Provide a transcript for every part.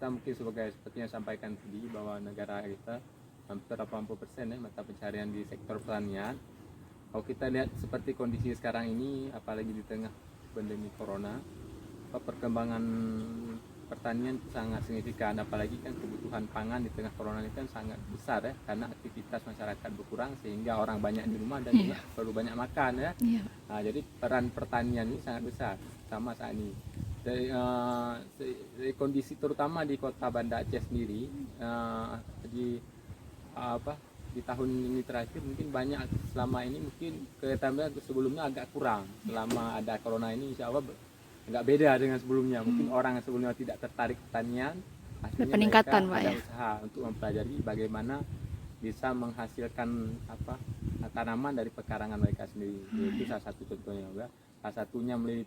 kita mungkin seperti yang sampaikan tadi bahwa negara kita hampir 80% ya mata pencarian di sektor pertanian. Kalau kita lihat seperti kondisi sekarang ini, apalagi di tengah pandemi corona, perkembangan pertanian sangat signifikan, apalagi kan kebutuhan pangan di tengah corona ini kan sangat besar ya, karena aktivitas masyarakat berkurang sehingga orang banyak di rumah dan juga perlu banyak makan ya. Nah, jadi peran pertanian ini sangat besar sama saat ini. Dari kondisi terutama di kota Banda Aceh sendiri, di tahun ini terakhir mungkin banyak, selama ini mungkin kegiatan sebelumnya agak kurang. Selama ada corona ini insya Allah nggak beda dengan sebelumnya. Mungkin orang yang sebelumnya tidak tertarik pertanian, akhirnya peningkatan, mereka Pak, ada ya? usaha untuk mempelajari bagaimana bisa menghasilkan tanaman dari pekarangan mereka sendiri. Itu salah satu contohnya juga. Salah satunya melalui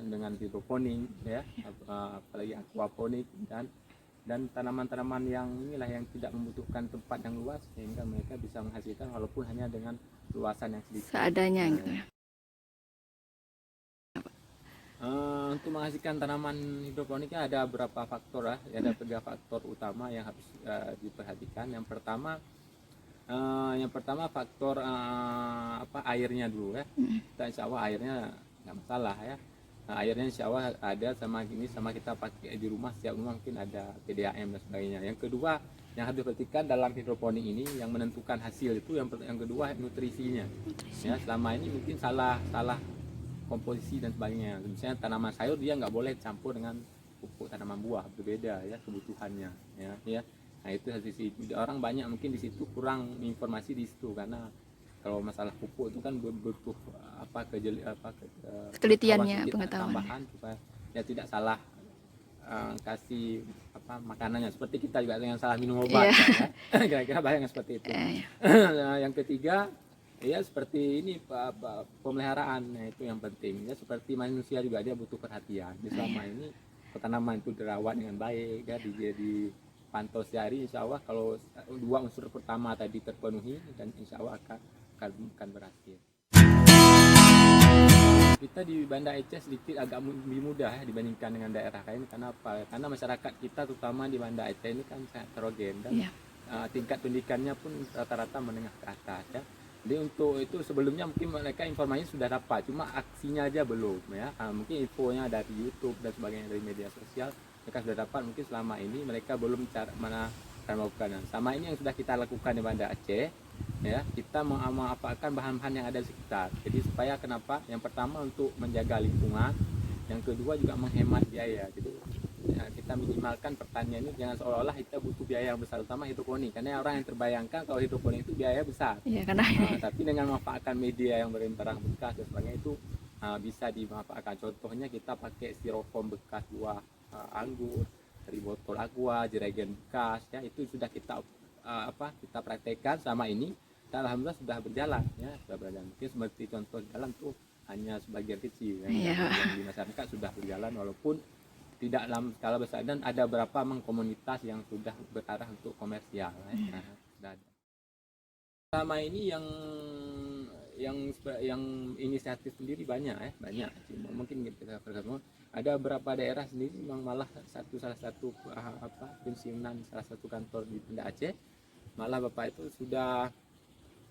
dengan hidroponik ya, apalagi aquaponik dan tanaman-tanaman yang inilah yang tidak membutuhkan tempat yang luas, sehingga mereka bisa menghasilkan walaupun hanya dengan luasan yang sedikit Seadanya gitu ya. Untuk menghasilkan tanaman hidroponiknya ada beberapa faktor ya. Ada 3 faktor utama yang harus diperhatikan. Yang pertama faktor airnya dulu ya. Kita insya Allah airnya nggak masalah ya. Nah, airnya insya Allah ada, sama kita pakai di rumah, setiap rumah mungkin ada PDAM dan sebagainya. Yang kedua yang harus diperhatikan dalam hidroponik ini yang menentukan hasil itu yang kedua nutrisinya. Ya, selama ini mungkin salah komposisi dan sebagainya. Misalnya tanaman sayur dia nggak boleh campur dengan pupuk tanaman buah, berbeda ya kebutuhannya ya. Nah, itu orang banyak mungkin di situ kurang informasi di situ, karena kalau masalah pupuk itu kan butuh Penelitiannya, pengetahuan tambahan supaya ya tidak salah kasih makanannya, seperti kita juga dengan salah minum obat kan, ya. Kira-kira bayangkan seperti itu. Yang ketiga ya seperti ini pemeliharaan, nah, itu yang penting ya, seperti manusia juga dia butuh perhatian. Di selama ini tanaman itu dirawat dengan baik ya, dipantau sehari, insya Allah kalau 2 unsur pertama tadi terpenuhi, dan insya Allah akan berhasil. Kita di Banda Aceh sedikit agak lebih mudah ya dibandingkan dengan daerah lain. Karena apa? Karena masyarakat kita terutama di Banda Aceh ini kan sangat heterogen dan tingkat pendidikannya pun rata-rata menengah ke atas ya. Jadi untuk itu sebelumnya mungkin mereka informasinya sudah dapat, cuma aksinya aja belum ya. Mungkin infonya dari YouTube dan sebagainya, dari media sosial mereka sudah dapat, mungkin selama ini mereka belum mana akan melakukan. Sama ini yang sudah kita lakukan di Banda Aceh ya, kita memanfaatkan bahan-bahan yang ada di sekitar. Jadi supaya kenapa? Yang pertama untuk menjaga lingkungan, yang kedua juga menghemat biaya. Jadi ya, kita minimalkan pertanian ini jangan seolah-olah kita butuh biaya yang besar, terutama hidroponik, karena orang yang terbayangkan kalau hidroponik itu biaya besar. Tapi dengan memanfaatkan media yang barang bekas dan sebagainya itu bisa dimanfaatkan. Contohnya kita pakai styrofoam bekas buah anggur, dari botol aqua, jerigen bekas ya, itu sudah kita praktekkan sama ini, dan alhamdulillah sudah berjalan ya, mungkin seperti contoh jalan tuh hanya sebagian kecil yang di masyarakat sudah berjalan walaupun tidak dalam skala besar, dan ada beberapa komunitas yang sudah berarah untuk komersial ya. Selama ini yang inisiatif sendiri banyak ya, cuma mungkin kita ada beberapa daerah sendiri memang malah salah satu pensiunan salah satu kantor di Banda Aceh, malah bapak itu sudah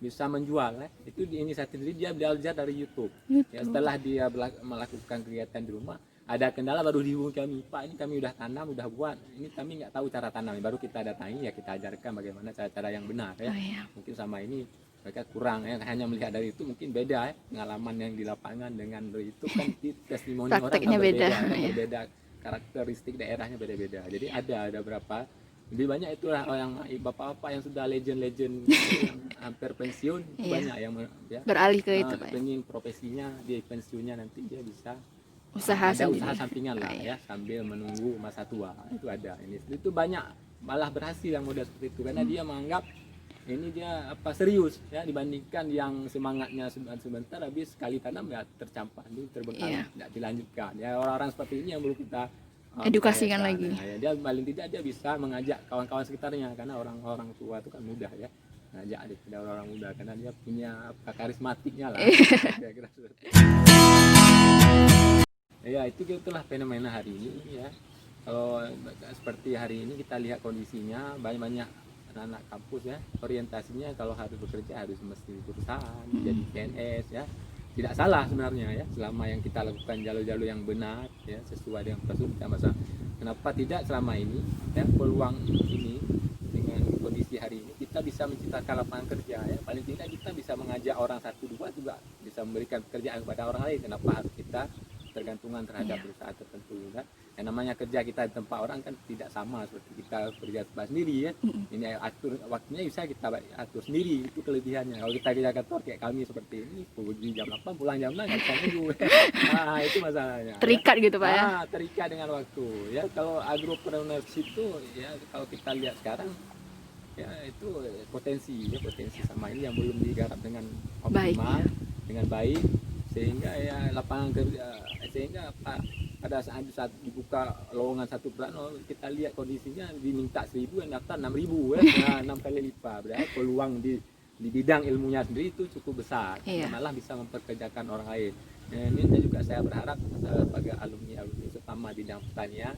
bisa menjual ya. Itu di inisiatif sendiri, dia belajar dari YouTube. Ya, setelah dia melakukan kegiatan di rumah, ada kendala baru dihubungi kami, Pak ini kami udah tanam, udah buat, ini kami nggak tahu cara tanam, baru kita datangi ya, kita ajarkan bagaimana cara-cara yang benar ya. Mungkin sama ini mereka kurang ya, hanya melihat dari itu mungkin beda ya, pengalaman yang di lapangan dengan dari itu kan testimoni orang kan berbeda, karakteristik daerahnya beda-beda. Jadi ada berapa, lebih banyak itulah yang bapak-bapak yang sudah legend yang hampir pensiun, banyak yang ya, beralih ke itu, Pak. Pengen profesinya di pensiunnya nanti dia bisa usaha sampingan lah ya, sambil menunggu masa tua. Itu ada, itu banyak malah berhasil yang model seperti itu, karena dia menganggap ini dia serius ya, dibandingkan yang semangatnya sebentar habis sekali tanam ya tercampur dulu, terbengkalai, tidak dilanjutkan ya. Orang-orang seperti ini yang perlu kita edukasikan lagi. Ya, dia paling tidak dia bisa mengajak kawan-kawan sekitarnya, karena orang-orang tua itu kan mudah ya, ngajak orang muda karena dia punya karismatiknya lah. Kira-kira seperti itu. Ya, itulah fenomena hari ini ya. Kalau seperti hari ini kita lihat kondisinya banyak anak-anak kampus ya, orientasinya kalau harus bekerja harus mesti perusahaan, jadi PNS ya. Tidak salah sebenarnya ya, selama yang kita lakukan jalur-jalur yang benar ya, sesuai dengan prosedur tidak masalah. Kenapa tidak selama ini ya, peluang ini dengan kondisi hari ini kita bisa menciptakan lapangan kerja ya, paling tidak kita bisa mengajak orang satu dua juga bisa memberikan pekerjaan kepada orang lain. Kenapa harus kita tergantungan terhadap perusahaan tertentu kan? Yang namanya kerja kita di tempat orang kan tidak sama seperti kita kerja tempat sendiri ya. Ini atur waktunya bisa kita atur sendiri, itu kelebihannya. Kalau kita kerja kantor kayak kami seperti ini, pergi jam 8 pulang jam 6 nggak bisa nunggu. Nah itu masalahnya. Terikat gitu Pak ya. Terikat dengan waktu ya. Kalau agropreneurship itu ya, kalau kita lihat sekarang ya itu potensi sama ini yang belum digarap dengan optimal, dengan baik, sehingga ya lapangan kerja, sehingga pada saat dibuka lowongan satu bulan, kita lihat kondisinya diminta 1.000 yang daftar 6.000 ya, nah, 6 kali lipat. Berarti peluang di bidang ilmunya sendiri itu cukup besar, malah bisa memperkerjakan orang lain. Ini juga saya berharap sebagai alumni terutama bidang pertanian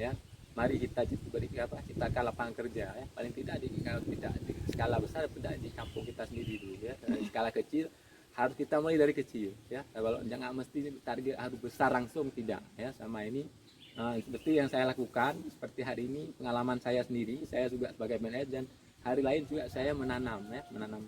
ya, mari kita ciptakan lapangan kerja ya, paling tidak tidak di skala besar, tidak di kampung kita sendiri dulu ya, di skala kecil. Harus kita mulai dari kecil ya, kalau jangan mesti target harus besar langsung, tidak ya. Sama ini seperti yang saya lakukan seperti hari ini, pengalaman saya sendiri, saya juga sebagai manajer, dan hari lain juga saya menanam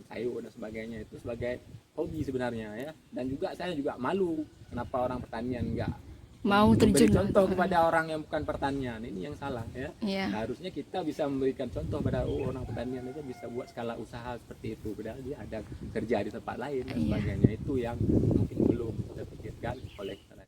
sayur dan sebagainya, itu sebagai hobi sebenarnya ya. Dan juga saya juga malu kenapa orang pertanian enggak mau terjun contoh kepada orang yang bukan pertanian. Ini yang salah ya. Harusnya kita bisa memberikan contoh pada orang pertanian itu bisa buat skala usaha seperti itu, padahal dia ada kerja di tempat lain dan sebagainya. Itu yang mungkin belum kita pikirkan oleh kita.